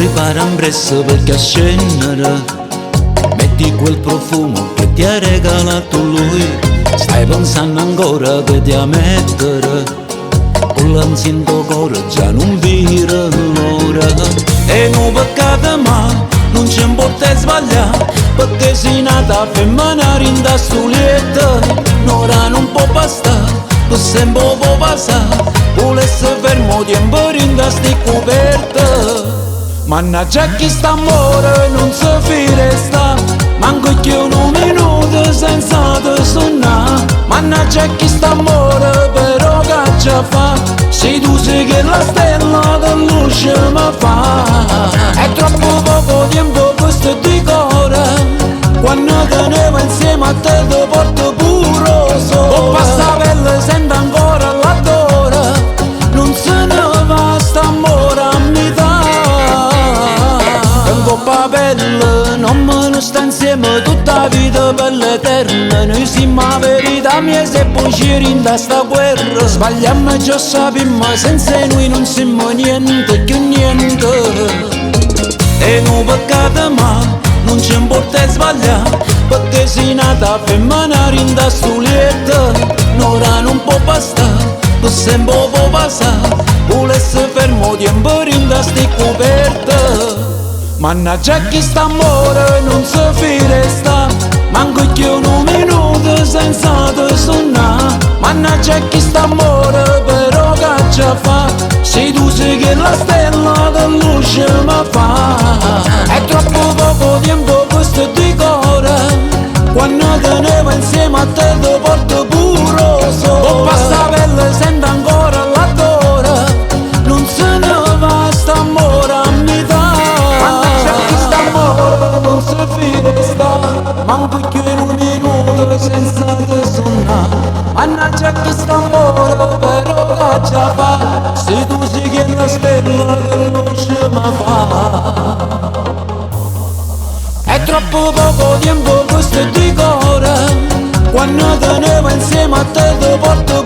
Prepara un presso perché a scendere, metti quel profumo che ti ha regalato lui. Stai pensando ancora che ti a mettere, con l'anziento cuore già non vira l'ora. E non peccato ma non ci importa sbagliare, perché sei nata femmina rinda stulietta. Un'ora non può bastare, per sempre può passare, volesse fermo tempo rinda sti coperte. Mannaggia chi sta amore non si resta, manco che un minuto senza te suonare. Mannaggia chi sta amore però che ci fa, se tu sei che la stella del luce mi fa. È troppo poco tempo questo decore, quando tenevo insieme a te ti porto puro sole. O passa pelle sento ancora l'odore, non se ne va sta amore a metà. Coppa bella, non me ne sta insieme tutta la vita per l'eterna. Noi siamo la verità mia se poi ci rinda sta guerra. Sbagliamo già sappiamo, senza noi non siamo niente più niente. E non peccato ma non ci importa sbagliare, perché sei nata femmina rinda stulietta. Un'ora non può bastare, per sempre può passare, volesse fermo tempo rinda sti coperte. Mannaggia chi sta amore non si resta, manco che un minuto senza te suonare. Mannaggia chi sta amore però che ci fa, se tu sei che la stella del luce mi fa. È troppo poco tempo questo decore, quando tenevo insieme a te ti porto puro sole. O passa pelle sento ancora l'odore, non se ne va sta amore a metà. Non si resta, manco più in un minuto senza te suonare. Mannaggia chi sta amore però che ci fa, se tu sei che la stella che non ci mi fa. È troppo poco tempo questo decore, quando tenevo insieme a te ti porto